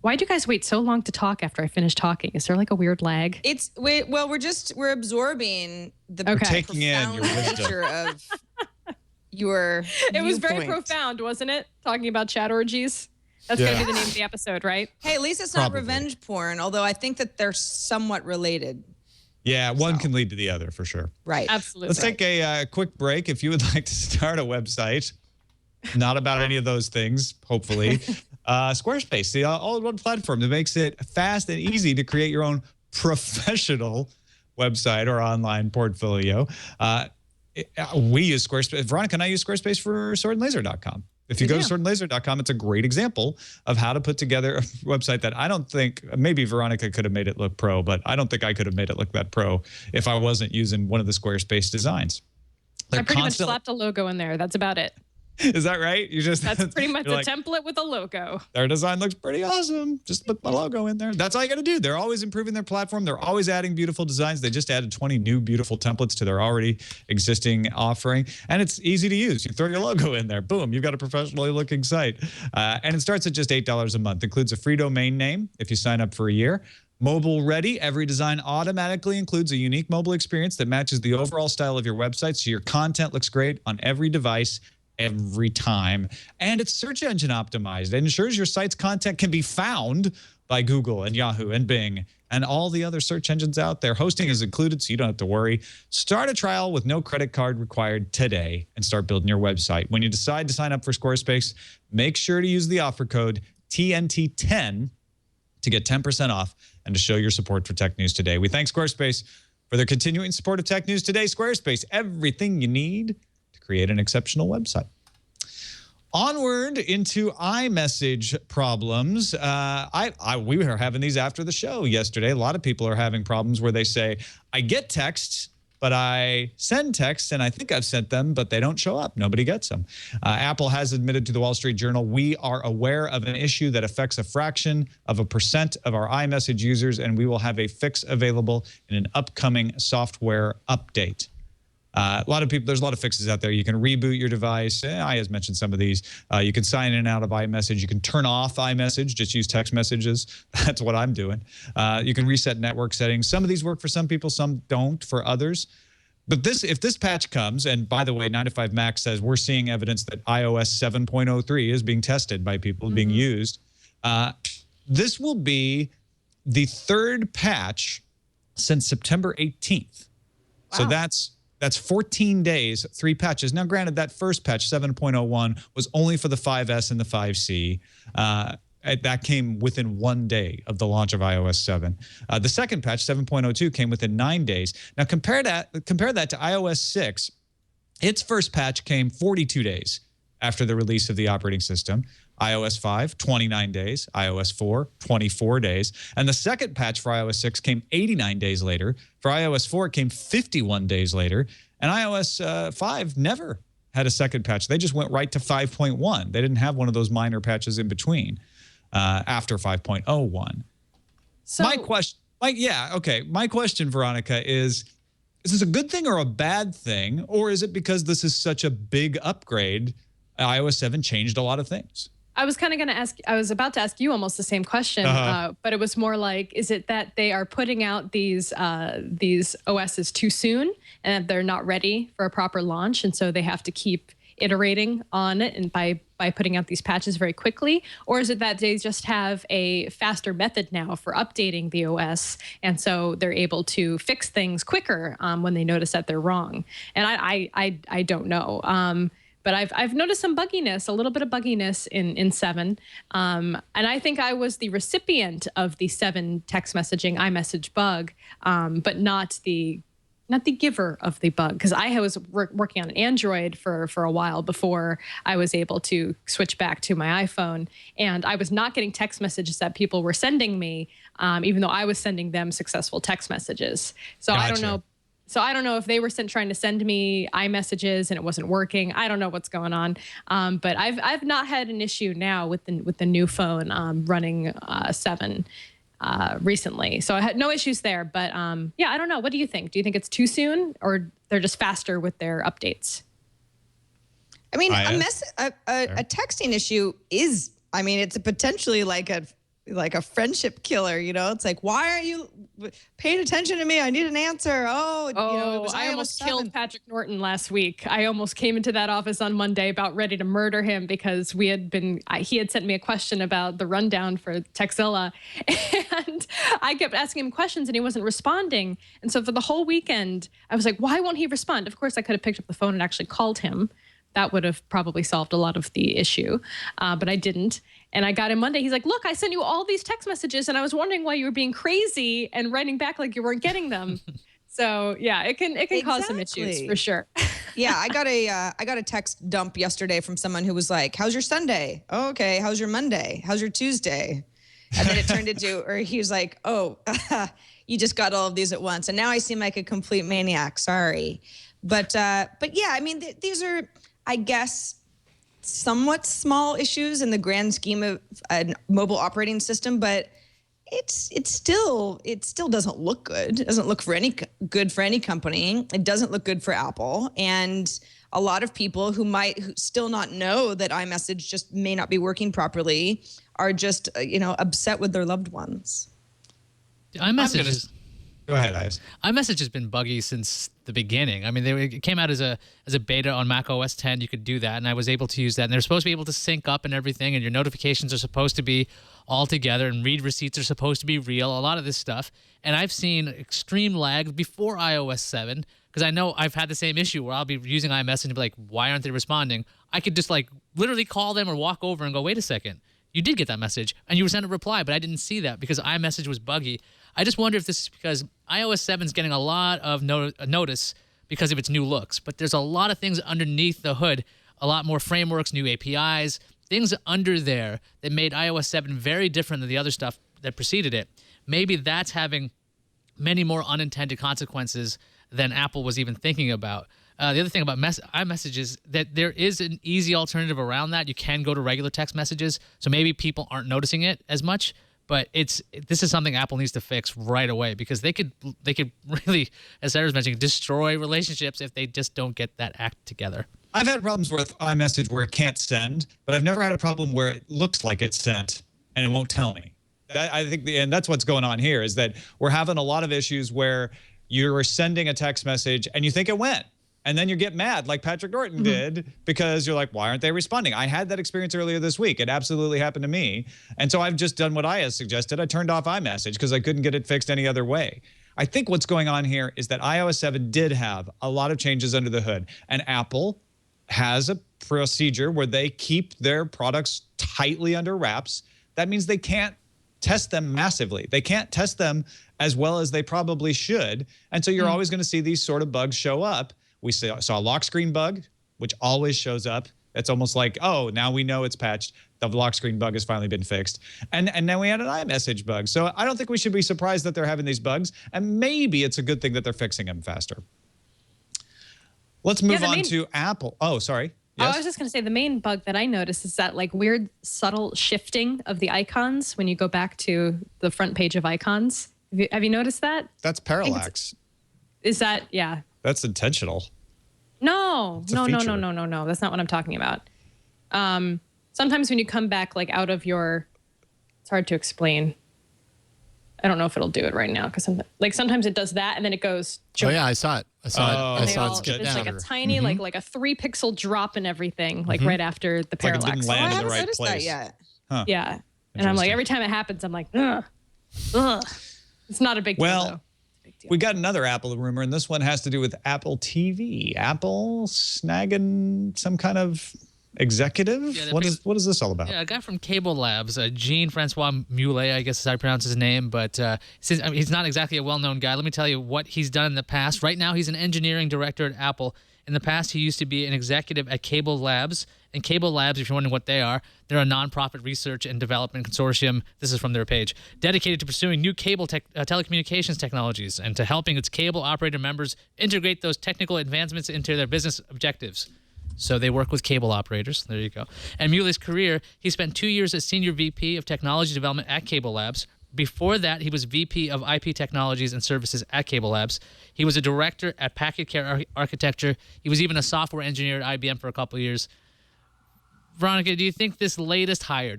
S7: Why'd you guys wait so long to talk after I finished talking? Is there like a weird lag?
S5: We're absorbing the
S1: taking in your
S5: nature of your
S7: It was very
S5: viewpoint.
S7: profound, wasn't it? Talking about chat orgies. That's going to be the name of the episode, right?
S5: Hey, at least it's not revenge porn, although I think that they're somewhat related.
S1: Yeah, one can lead to the other for sure.
S5: Right.
S7: Absolutely.
S1: Let's take a quick break. If you would like to start a website, not about any of those things, hopefully. Squarespace, the all-in-one platform that makes it fast and easy to create your own professional website or online portfolio. We use Squarespace. Veronica and I use Squarespace for swordandlaser.com. If you go to swordandlaser.com, it's a great example of how to put together a website that I don't think, maybe Veronica could have made it look pro, but I don't think I could have made it look that pro if I wasn't using one of the Squarespace designs.
S7: I pretty much slapped a logo in there. That's about it.
S1: Is that right?
S7: That's pretty much a template with a logo.
S1: Their design looks pretty awesome. Just put my logo in there. That's all you got to do. They're always improving their platform. They're always adding beautiful designs. They just added 20 new beautiful templates to their already existing offering. And it's easy to use. You throw your logo in there. Boom. You've got a professionally looking site. And it starts at just $8 a month. Includes a free domain name if you sign up for a year. Mobile ready. Every design automatically includes a unique mobile experience that matches the overall style of your website. So your content looks great on every device every time. And it's search engine optimized. It ensures your site's content can be found by Google and Yahoo and Bing and all the other search engines out there. Hosting is included, so you don't have to worry. Start a trial with no credit card required today and start building your website. When you decide to sign up for Squarespace, make sure to use the offer code TNT10 to get 10% off and to show your support for Tech News Today. We thank Squarespace for their continuing support of Tech News Today. Squarespace, everything you need create an exceptional website. Onward into iMessage problems. We were having these after the show yesterday. A lot of people are having problems where they say, I get texts, but I send texts, and I think I've sent them, but they don't show up. Nobody gets them. Apple has admitted to the Wall Street Journal, we are aware of an issue that affects a fraction of a % of our iMessage users, and we will have a fix available in an upcoming software update. There's a lot of fixes out there. You can reboot your device. I has mentioned some of these. You can sign in and out of iMessage. You can turn off iMessage, just use text messages. That's what I'm doing. You can reset network settings. Some of these work for some people, some don't for others. But if this patch comes, and by the way, 9to5Mac says we're seeing evidence that iOS 7.03 is being tested by people, being used. This will be the third patch since September 18th. Wow. So that's 14 days, 3 patches. Now, granted, that first patch, 7.01, was only for the 5S and the 5C. That came within 1 day of the launch of iOS 7. The second patch, 7.02, came within 9 days. Now, compare that to iOS 6. Its first patch came 42 days after the release of the operating system. iOS 5, 29 days. iOS 4, 24 days. And the second patch for iOS 6 came 89 days later. For iOS 4, it came 51 days later. And iOS 5 never had a second patch. They just went right to 5.1. They didn't have one of those minor patches in between after 5.01.
S7: So
S1: my question, Veronica, is this a good thing or a bad thing? Or is it because this is such a big upgrade, iOS 7 changed a lot of things?
S7: I was kind of going to ask, I was about to ask you almost the same question, but it was more like, is it that they are putting out these OSs too soon and that they're not ready for a proper launch, and so they have to keep iterating on it and by putting out these patches very quickly? Or is it that they just have a faster method now for updating the OS, and so they're able to fix things quicker when they notice that they're wrong? And I don't know. But I've noticed some bugginess, a little bit of bugginess in 7. And I think I was the recipient of the 7 text messaging iMessage bug, but not the giver of the bug, because I was working on an Android for a while before I was able to switch back to my iPhone, and I was not getting text messages that people were sending me, even though I was sending them successful text messages. So
S1: Gotcha.
S7: I don't know. So I don't know if they were trying to send me iMessages and it wasn't working. I don't know what's going on. But I've not had an issue now with the new phone running 7. Recently. So I had no issues there, but yeah, I don't know. What do you think? Do you think it's too soon, or they're just faster with their updates?
S5: I mean, a texting issue is, I mean, it's potentially like a friendship killer, you know? It's like, why aren't you paying attention to me? I need an answer. Oh, you know, it was
S7: I almost
S5: 7.
S7: killed Patrick Norton last week. I almost came into that office on Monday about ready to murder him because he had sent me a question about the rundown for Texzilla, and I kept asking him questions and he wasn't responding. And so for the whole weekend, I was like, why won't he respond? Of course, I could have picked up the phone and actually called him. That would have probably solved a lot of the issue, but I didn't. And I got him Monday. He's like, look, I sent you all these text messages and I was wondering why you were being crazy and writing back like you weren't getting them. So yeah, it can cause some issues for sure.
S5: Yeah, I got a text dump yesterday from someone who was like, how's your Sunday? Oh, okay. How's your Monday? How's your Tuesday? And then it turned into, or he was like, oh, you just got all of these at once. And now I seem like a complete maniac. Sorry. But yeah, I mean, these are, I guess, somewhat small issues in the grand scheme of a mobile operating system, but it still doesn't look good. It doesn't look good for any company. It doesn't look good for Apple, and a lot of people who might still not know that iMessage just may not be working properly are just upset with their loved ones.
S6: iMessage.
S1: Go ahead, Ives.
S6: iMessage has been buggy since the beginning. I mean, it came out as a beta on Mac OS 10. You could do that, and I was able to use that. And they're supposed to be able to sync up and everything, and your notifications are supposed to be all together, and read receipts are supposed to be real, a lot of this stuff. And I've seen extreme lag before iOS 7, because I know I've had the same issue where I'll be using iMessage and be like, why aren't they responding? I could just literally call them or walk over and go, wait a second. You did get that message, and you were sent a reply, but I didn't see that because iMessage was buggy. I just wonder if this is because iOS 7 is getting a lot of notice because of its new looks, but there's a lot of things underneath the hood, a lot more frameworks, new APIs, things under there that made iOS 7 very different than the other stuff that preceded it. Maybe that's having many more unintended consequences than Apple was even thinking about. The other thing about iMessage is that there is an easy alternative around that. You can go to regular text messages, so maybe people aren't noticing it as much. But this is something Apple needs to fix right away, because they could really, as Sarah's mentioning, destroy relationships if they just don't get that act together.
S1: I've had problems with iMessage where it can't send, but I've never had a problem where it looks like it's sent and it won't tell me. I think, and that's what's going on here, is that we're having a lot of issues where you're sending a text message and you think it went. And then you get mad like Patrick Norton did, because you're like, why aren't they responding? I had that experience earlier this week. It absolutely happened to me. And so I've just done what Aya suggested. I turned off iMessage because I couldn't get it fixed any other way. I think what's going on here is that iOS 7 did have a lot of changes under the hood. And Apple has a procedure where they keep their products tightly under wraps. That means they can't test them massively. They can't test them as well as they probably should. And so you're always going to see these sort of bugs show up. We saw a lock screen bug, which always shows up. It's almost like, oh, now we know it's patched. The lock screen bug has finally been fixed. And then we had an iMessage bug. So I don't think we should be surprised that they're having these bugs. And maybe it's a good thing that they're fixing them faster. Let's move on to Apple. Oh, sorry. Yes?
S7: Oh, I was just going to say the main bug that I noticed is that weird subtle shifting of the icons when you go back to the front page of icons. Have you noticed that?
S1: That's parallax.
S7: Is that, yeah.
S1: That's intentional.
S7: No. That's not what I'm talking about. Sometimes when you come back out of your, it's hard to explain. I don't know if it'll do it right now, because sometimes it does that and then it goes.
S8: Oh yeah, I saw it. I saw it skip
S7: There's
S8: down.
S7: a tiny like a 3-pixel drop in everything right after the parallax.
S1: Like it didn't land in the right
S5: noticed
S1: place.
S5: that yet.
S1: Huh.
S7: Yeah, and I'm like, every time it happens, I'm like, ugh. It's not a big deal though.
S1: We got another Apple rumor, and this one has to do with Apple TV. Apple snagging some kind of executive?
S6: Yeah,
S1: What is this all about?
S6: Yeah, a guy from Cable Labs, Jean-Francois Moulet, I guess is how I pronounce his name, but he's not exactly a well-known guy. Let me tell you what he's done in the past. Right now, he's an engineering director at Apple. In the past, he used to be an executive at Cable Labs. And Cable Labs, if you're wondering what they are, they're a nonprofit research and development consortium. This is from their page, dedicated to pursuing new cable telecommunications technologies and to helping its cable operator members integrate those technical advancements into their business objectives. So they work with cable operators. There you go. And Mueller's career, he spent 2 years as Senior VP of Technology Development at Cable Labs. Before that, he was VP of IP Technologies and Services at Cable Labs. He was a director at Packet Care Architecture. He was even a software engineer at IBM for a couple of years. Veronica, do you think this latest hire,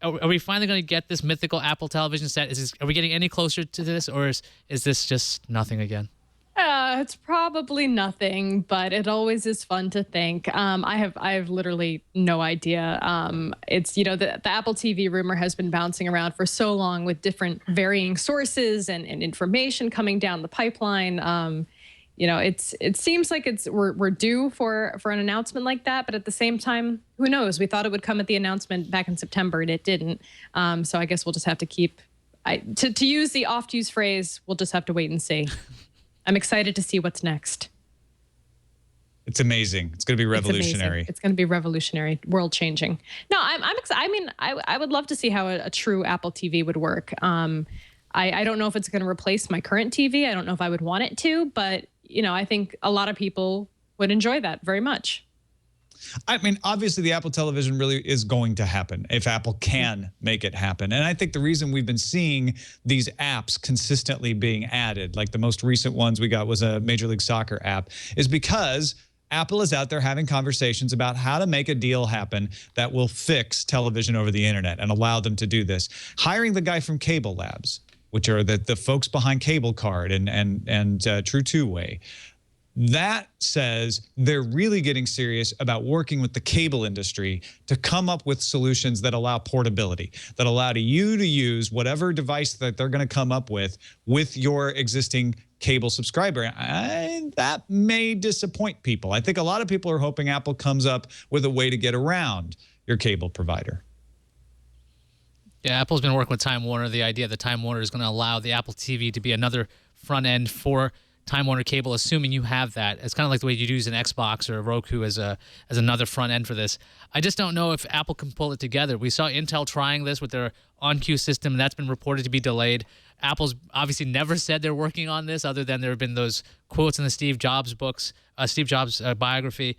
S6: are we finally going to get this mythical Apple television set? Are we getting any closer to this, or is this just nothing again?
S7: It's probably nothing, but it always is fun to think. I have literally no idea. It's, the Apple TV rumor has been bouncing around for so long with different varying sources and information coming down the pipeline. It seems like we're due for an announcement like that, but at the same time, who knows? We thought it would come at the announcement back in September, and it didn't. So I guess we'll just have to to use the oft-used phrase, we'll just have to wait and see. I'm excited to see what's next.
S1: It's amazing. It's going to be revolutionary.
S7: It's going to be revolutionary, world-changing. No, I'm excited. I mean, I would love to see how a true Apple TV would work. I don't know if it's going to replace my current TV. I don't know if I would want it to, but I think a lot of people would enjoy that very much.
S1: I mean, obviously, the Apple television really is going to happen if Apple can make it happen. And I think the reason we've been seeing these apps consistently being added, like the most recent ones we got was a Major League Soccer app, is because Apple is out there having conversations about how to make a deal happen that will fix television over the internet and allow them to do this. Hiring the guy from Cable Labs, which are the folks behind Cable Card and True Two-Way, that says they're really getting serious about working with the cable industry to come up with solutions that allow portability, that allow you to use whatever device that they're going to come up with your existing cable subscriber. And that may disappoint people. I think a lot of people are hoping Apple comes up with a way to get around your cable provider.
S6: Yeah, Apple's been working with Time Warner. The idea that Time Warner is going to allow the Apple TV to be another front end for Time Warner Cable, assuming you have that. It's kind of like the way you'd use an Xbox or a Roku as another front end for this. I just don't know if Apple can pull it together. We saw Intel trying this with their OnQ system, and that's been reported to be delayed. Apple's obviously never said they're working on this, other than there have been those quotes in the Steve Jobs books, Steve Jobs biography.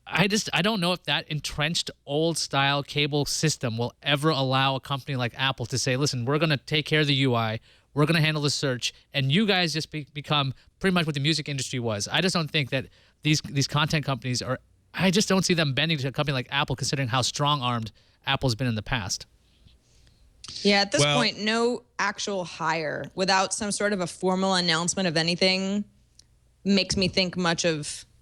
S6: I don't know if that entrenched old-style cable system will ever allow a company like Apple to say, listen, we're going to take care of the UI, we're going to handle the search, and you guys just become pretty much what the music industry was. I just don't think that these content companies are – I just don't see them bending to a company like Apple, considering how strong-armed Apple's been in the past.
S5: Yeah, at this point, no actual hire without some sort of a formal announcement of anything makes me think much of –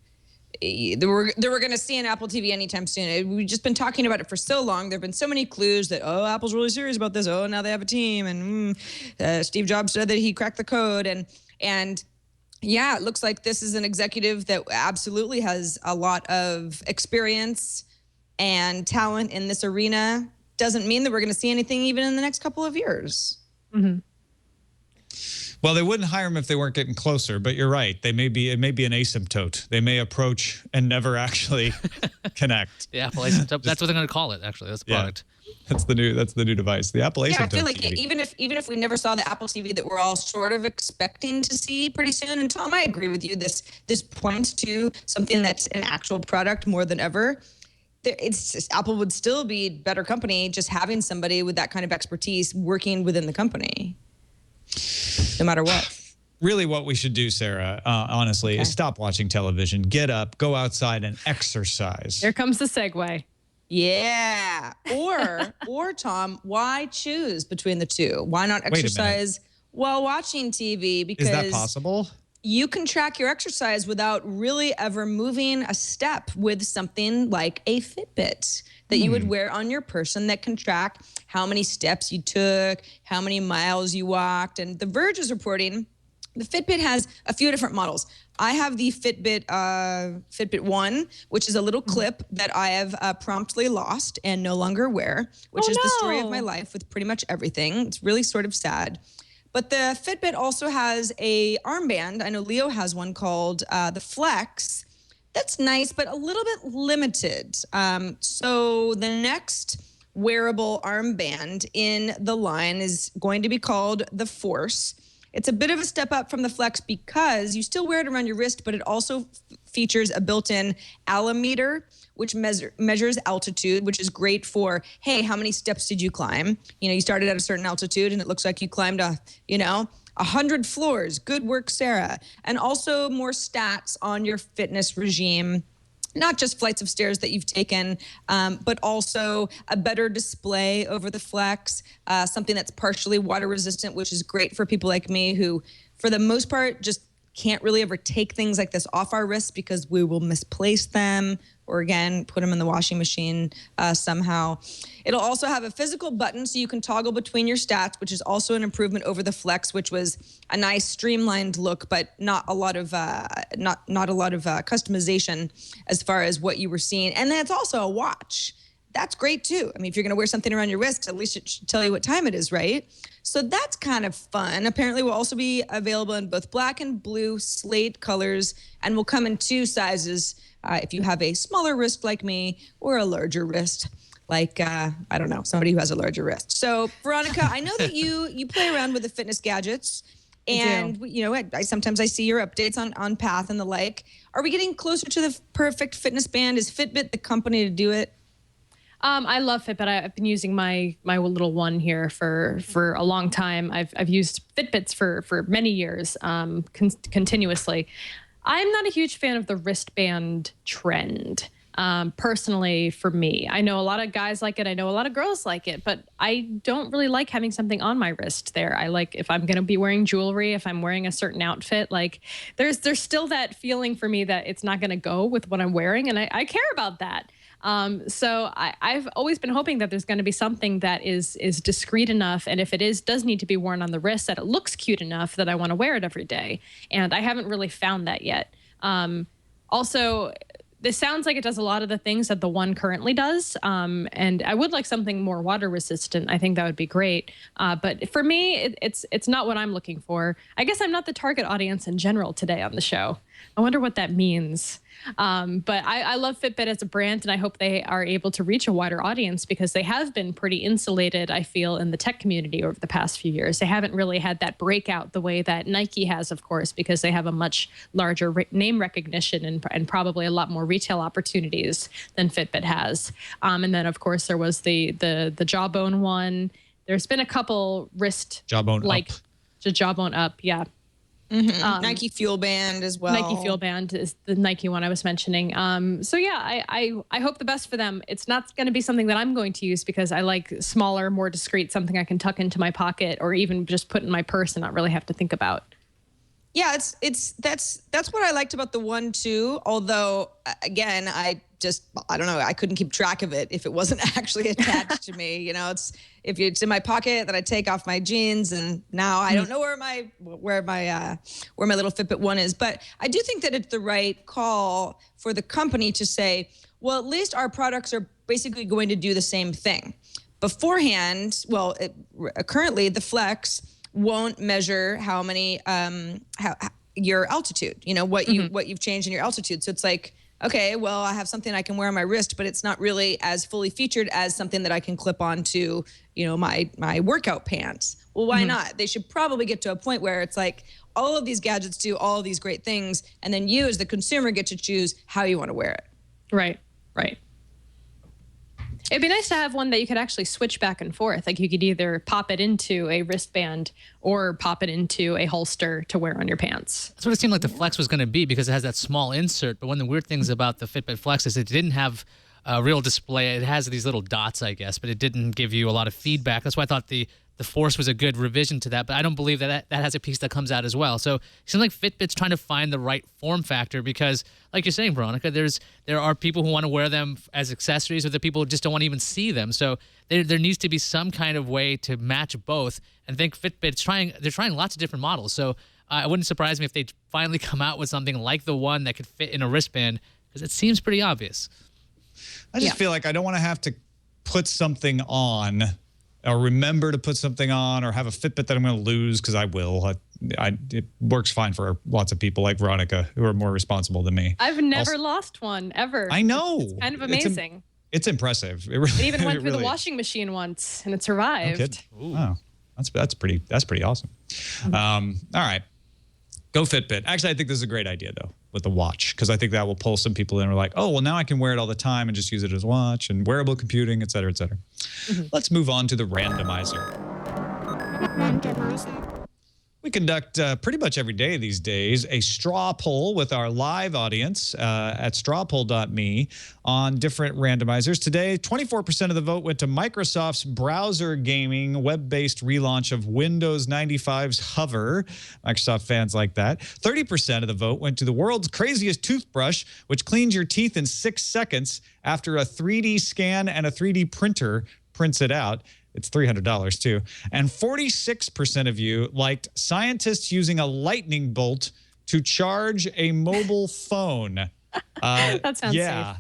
S5: that we're going to see an Apple TV anytime soon. We've just been talking about it for so long. There have been so many clues that, Apple's really serious about this. Now they have a team. And Steve Jobs said that he cracked the code. And yeah, it looks like this is an executive that absolutely has a lot of experience and talent in this arena. Doesn't mean that we're going to see anything even in the next couple of years.
S7: Mm-hmm.
S1: Well, they wouldn't hire him if they weren't getting closer, but you're right. It may be an asymptote. They may approach and never actually connect.
S6: The Apple asymptote. That's what they're going to call it, actually. That's the product.
S1: That's the new device. The Apple asymptote.
S5: Yeah, I feel like even if we never saw the Apple TV that we're all sort of expecting to see pretty soon, and Tom, I agree with you. This points to something that's an actual product more than ever. Apple would still be a better company just having somebody with that kind of expertise working within the company. No matter what.
S1: Really what we should do, Sarah, honestly, is stop watching television, get up, go outside and exercise.
S7: Here comes the segue.
S5: Yeah. Or Tom, why choose between the two? Why not exercise while watching TV? Because
S1: is that possible?
S5: You can track your exercise without really ever moving a step with something like a Fitbit that you would wear on your person that can track how many steps you took, how many miles you walked. And The Verge is reporting The Fitbit has a few different models. I have the Fitbit One, which is a little clip that I have promptly lost and no longer wear, which is the story of my life with pretty much everything. It's really sort of sad. But the Fitbit also has a armband. I know Leo has one called the Flex. That's nice, but a little bit limited. So the next wearable armband in the line is going to be called the Force. It's a bit of a step up from the Flex because you still wear it around your wrist, but it also features a built-in altimeter, which measures altitude, which is great for, hey, how many steps did you climb? You know, you started at a certain altitude and it looks like you climbed 100 floors. Good work, Sarah. And also more stats on your fitness regime. Not just flights of stairs that you've taken, but also a better display over the Flex, something that's partially water resistant, which is great for people like me who, for the most part, just can't really ever take things like this off our wrists because we will misplace them or, again, put them in the washing machine somehow. It'll also have a physical button so you can toggle between your stats, which is also an improvement over the Flex, which was a nice streamlined look, but not a lot of customization as far as what you were seeing. And then it's also a watch. That's great too. I mean, if you're going to wear something around your wrist, at least it should tell you what time it is, right? So that's kind of fun. Apparently, will also be available in both black and blue slate colors and will come in 2 sizes if you have a smaller wrist like me or a larger wrist like, I don't know, somebody who has a larger wrist. So, Veronica, I know that you play around with the fitness gadgets. And, you know, sometimes I see your updates on Path and the like. Are we getting closer to the perfect fitness band? Is Fitbit the company to do it?
S7: I love Fitbit. I've been using my little one here for a long time. I've used Fitbits for many years, continuously. I'm not a huge fan of the wristband trend. Personally, for me, I know a lot of guys like it. I know a lot of girls like it, but I don't really like having something on my wrist there. I like if I'm going to be wearing jewelry, if I'm wearing a certain outfit, like there's still that feeling for me that it's not going to go with what I'm wearing. And I care about that. So I've always been hoping that there's going to be something that is discreet enough, and if it does need to be worn on the wrist, that it looks cute enough that I want to wear it every day. And I haven't really found that yet. Also, this sounds like it does a lot of the things that the one currently does. And I would like something more water resistant. I think that would be great. But for me, it's not what I'm looking for. I guess I'm not the target audience in general today on the show. I wonder what that means. But I love Fitbit as a brand, and I hope they are able to reach a wider audience because they have been pretty insulated, I feel, in the tech community over the past few years. They haven't really had that breakout the way that Nike has, of course, because they have a much larger name recognition and probably a lot more retail opportunities than Fitbit has. And then, of course, there was the Jawbone one. There's been a couple wrist
S1: Jawbone
S7: like
S1: Up.
S7: Jawbone Up, yeah.
S5: Mm-hmm. Nike Fuel Band as well.
S7: Nike Fuel Band is the Nike one I was mentioning. So yeah, I hope the best for them. It's not going to be something that I'm going to use because I like smaller, more discreet, something I can tuck into my pocket or even just put in my purse and not really have to think about.
S5: Yeah, that's what I liked about the one too. Although again, I don't know, I couldn't keep track of it if it wasn't actually attached to me. You know, if it's in my pocket, then I take off my jeans, and now I don't know where my little Fitbit One is. But I do think that it's the right call for the company to say, well, at least our products are basically going to do the same thing. Beforehand, currently the Flex won't measure how many your altitude. You know what you've changed in your altitude. So it's like, okay, well, I have something I can wear on my wrist, but it's not really as fully featured as something that I can clip onto, you know, my workout pants. Well, why not? They should probably get to a point where it's like all of these gadgets do all of these great things, and then you as the consumer get to choose how you want to wear it.
S7: Right. It'd be nice to have one that you could actually switch back and forth. Like you could either pop it into a wristband or pop it into a holster to wear on your pants.
S6: That's what it seemed like the Flex was going to be because it has that small insert. But one of the weird things about the Fitbit Flex is it didn't have a real display. It has these little dots, I guess, but it didn't give you a lot of feedback. That's why I thought the Force was a good revision to that, but I don't believe that has a piece that comes out as well. So it seems like Fitbit's trying to find the right form factor because, like you're saying, Veronica, there are people who want to wear them as accessories, or the people who just don't want to even see them. So there needs to be some kind of way to match both. And I think Fitbit's they're trying lots of different models. So It wouldn't surprise me if they finally come out with something like the one that could fit in a wristband, because it seems pretty obvious.
S1: I just feel like I don't want to have to put something on or remember to put something on or have a Fitbit that I'm going to lose, because I will. It works fine for lots of people like Veronica who are more responsible than me.
S7: I've never lost one, ever.
S1: I know.
S7: It's kind of amazing.
S1: It's impressive. It, really,
S7: It even went
S1: it
S7: through
S1: really
S7: the
S1: is.
S7: washing machine once, and it survived.
S1: Wow, that's pretty awesome. All right, go Fitbit. Actually, I think this is a great idea though with the watch, because I think that will pull some people in who are like, oh, well, now I can wear it all the time and just use it as a watch and wearable computing, et cetera, et cetera. Let's move on to the randomizer. We conduct pretty much every day these days a straw poll with our live audience at strawpoll.me on different randomizers. Today, 24% of the vote went to Microsoft's browser gaming web-based relaunch of Windows 95's Hover. Microsoft fans like that. 30% of the vote went to the world's craziest toothbrush, which cleans your teeth in 6 seconds after a 3D scan and a 3D printer prints it out. It's $300 too. And 46% of you liked scientists using a lightning bolt to charge a mobile phone.
S7: That sounds safe.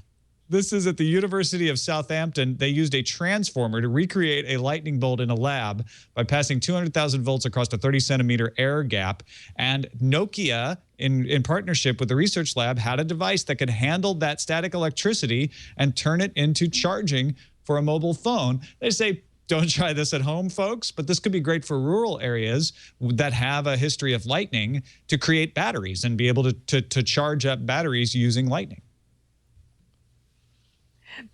S1: This is at the University of Southampton. They used a transformer to recreate a lightning bolt in a lab by passing 200,000 volts across a 30-centimeter air gap. And Nokia, in partnership with the research lab, had a device that could handle that static electricity and turn it into charging for a mobile phone. They say, don't try this at home, folks, but this could be great for rural areas that have a history of lightning to create batteries and be able to charge up batteries using lightning.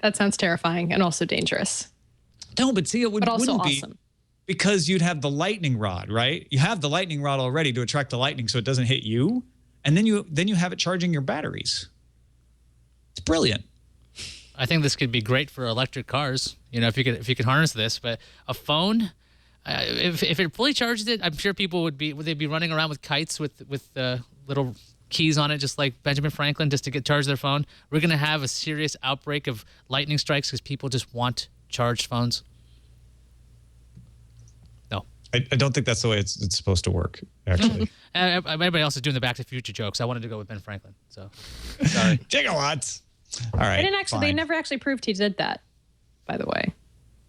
S7: That sounds terrifying and also dangerous.
S1: No, but see, it
S7: but also
S1: wouldn't
S7: awesome.
S1: be, because you'd have the lightning rod, right? You have the lightning rod already to attract the lightning so it doesn't hit you, and then you have it charging your batteries. It's brilliant.
S6: I think this could be great for electric cars. You know, if you could harness this, but a phone, if it fully charged it, I'm sure people would they be running around with kites with little keys on it, just like Benjamin Franklin, just to get charged their phone. We're gonna have a serious outbreak of lightning strikes because people just want charged phones. No,
S1: I don't think that's the way it's supposed to work, actually.
S6: Everybody else is doing the Back to the Future jokes. I wanted to go with Ben Franklin, so sorry.
S1: Gigawatts. All right.
S7: They never actually proved he did that, by the way.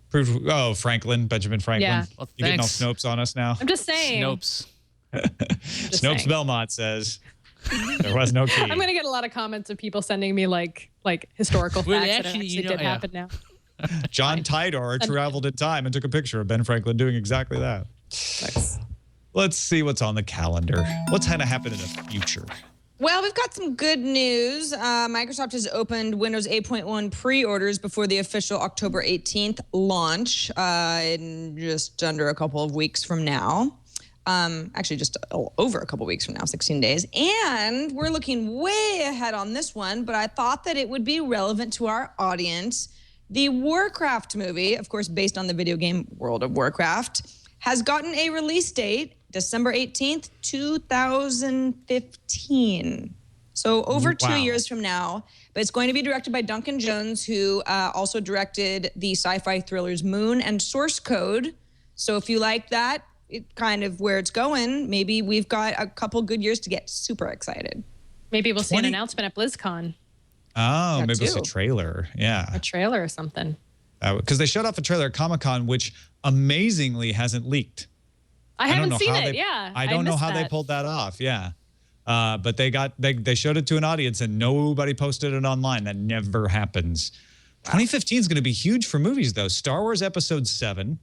S1: Franklin, Benjamin Franklin.
S7: Yeah.
S6: Well,
S1: You getting all
S6: thanks.
S1: Snopes on us now?
S7: I'm just saying.
S6: Snopes.
S7: Just
S1: Snopes
S7: saying.
S1: Belmont says there was no key.
S7: I'm going to get a lot of comments of people sending me like historical
S6: Well,
S7: facts that
S6: actually,
S7: actually did happen now.
S1: John Tidor traveled in time and took a picture of Ben Franklin doing exactly that.
S7: Nice.
S1: Let's see what's on the calendar. What's going to happen in the future?
S5: Well, we've got some good news. Microsoft has opened Windows 8.1 pre-orders before the official October 18th launch in just under a couple of weeks from now. Actually, just over a couple of weeks from now, 16 days. And we're looking way ahead on this one, but I thought that it would be relevant to our audience. The Warcraft movie, of course, based on the video game World of Warcraft, has gotten a release date, December 18th, 2015. So over 2 years from now. But it's going to be directed by Duncan Jones, who also directed the sci-fi thrillers Moon and Source Code. So if you like that, it kind of where it's going, maybe we've got a couple good years to get super excited.
S7: Maybe we'll see an announcement at BlizzCon.
S1: Oh,
S5: That
S1: maybe it's a
S5: too.
S1: trailer. Yeah.
S7: A trailer or something.
S1: Because they showed off a trailer at Comic-Con, which amazingly hasn't leaked.
S7: I
S1: don't
S7: haven't
S1: know
S7: seen
S1: how
S7: it.
S1: they-
S7: Yeah.
S1: I don't know
S7: missed
S1: how they
S7: that.
S1: pulled that off. Yeah. But they showed it to an audience and nobody posted it online. That never happens. 2015 is going to be huge for movies, though. Star Wars Episode 7,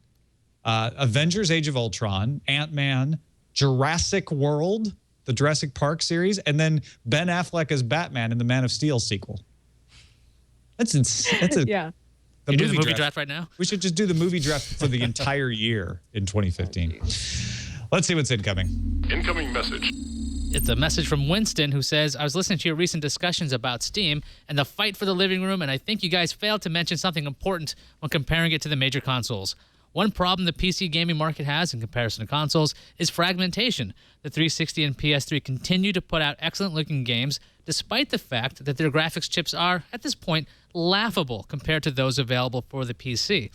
S1: Avengers Age of Ultron, Ant-Man, Jurassic World, the Jurassic Park series, and then Ben Affleck as Batman in the Man of Steel sequel. That's insane. That's
S7: Yeah.
S6: You do the movie draft right now?
S1: We should just do the movie draft for the entire year in 2015. Let's see what's incoming.
S9: Incoming message.
S6: It's a message from Winston, who says, I was listening to your recent discussions about Steam and the fight for the living room, and I think you guys failed to mention something important when comparing it to the major consoles. One problem the PC gaming market has in comparison to consoles is fragmentation. The 360 and PS3 continue to put out excellent-looking games, despite the fact that their graphics chips are, at this point, laughable compared to those available for the PC.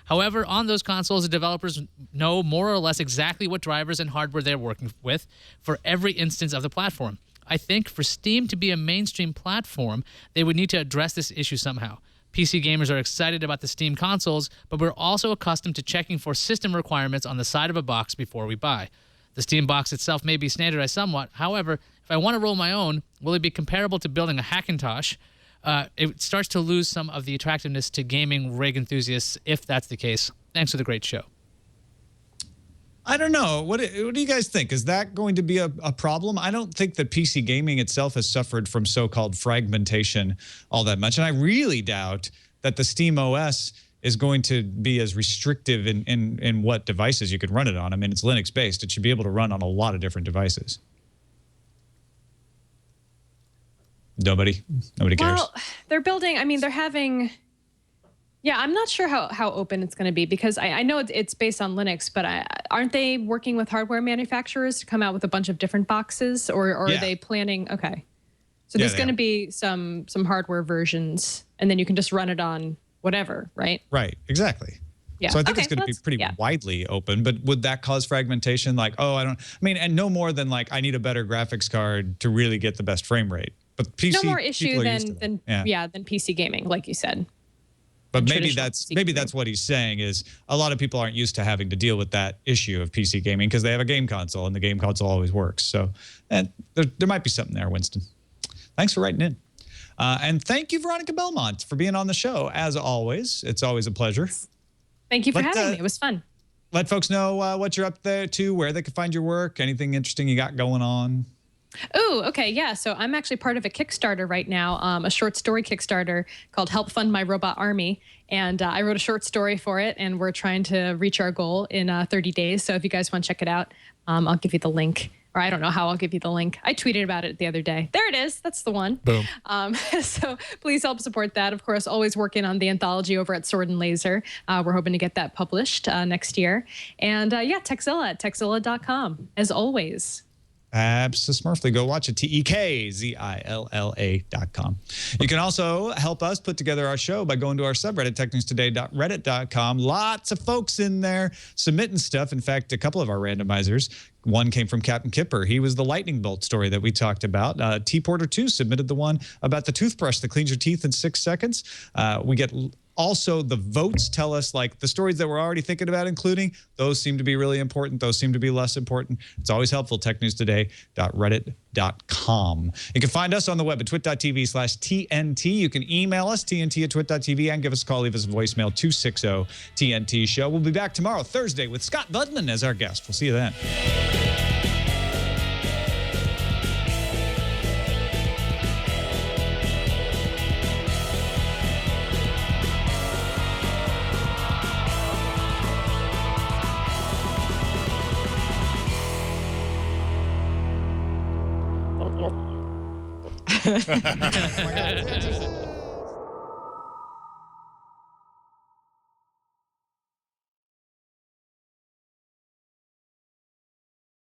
S6: However, on those consoles, the developers know more or less exactly what drivers and hardware they're working with for every instance of the platform. I think for Steam to be a mainstream platform, they would need to address this issue somehow. PC gamers are excited about the Steam consoles, but we're also accustomed to checking for system requirements on the side of a box before we buy. The Steam box itself may be standardized somewhat. However, if I want to roll my own, will it be comparable to building a Hackintosh? It starts to lose some of the attractiveness to gaming rig enthusiasts if that's the case. Thanks for the great show.
S1: I don't know. What do you guys think? Is that going to be a problem? I don't think that PC gaming itself has suffered from so-called fragmentation all that much. And I really doubt that the Steam OS is going to be as restrictive in what devices you can run it on. I mean, it's Linux-based. It should be able to run on a lot of different devices. Nobody cares.
S7: Well, they're building, I mean, they're having, yeah, I'm not sure how open it's going to be because I know it's based on Linux, but aren't they working with hardware manufacturers to come out with a bunch of different boxes or are they planning? Okay. So there's going to be some hardware versions and then you can just run it on whatever, right?
S1: Right, exactly.
S7: Yeah.
S1: So I think it's going to be pretty widely open, but would that cause fragmentation? Like, and no more than like, I need a better graphics card to really get the best frame rate. But PC,
S7: no more issue than PC gaming, like you said.
S1: But maybe that's what he's saying is a lot of people aren't used to having to deal with that issue of PC gaming because they have a game console and the game console always works. So there might be something there, Winston. Thanks for writing in. And thank you, Veronica Belmont, for being on the show. As always, it's always a pleasure.
S7: Thank you for having me. It was fun.
S1: Let folks know what you're up there to, where they can find your work, anything interesting you got going on.
S7: Oh, okay. Yeah. So I'm actually part of a Kickstarter right now, a short story Kickstarter called Help Fund My Robot Army. And I wrote a short story for it, and we're trying to reach our goal in 30 days. So if you guys want to check it out, I'll give you the link. Or I don't know how I'll give you the link. I tweeted about it the other day. There it is. That's the one.
S8: Boom.
S7: So please help support that. Of course, always working on the anthology over at Sword and Laser. We're hoping to get that published next year. And Tekzilla at tekzilla.com, as always.
S1: Abso-Smurfly. Go watch it. tekzilla.com. You can also help us put together our show by going to our subreddit, technewstoday.reddit.com. Lots of folks in there submitting stuff. In fact, a couple of our randomizers. One came from Captain Kipper. He was the lightning bolt story that we talked about. T Porter 2 submitted the one about the toothbrush that cleans your teeth in 6 seconds. We get also the votes tell us like the stories that we're already thinking about including. Those seem to be really important. Those seem to be less important. It's always helpful. technewstoday.reddit.com. You can find us on the web at twit.tv/TNT. You can email us, tnt@twit.tv, and give us a call. Leave us a voicemail, 260-TNT show. We'll be back tomorrow, Thursday, with Scott Budman as our guest. We'll see you then. Oh my God.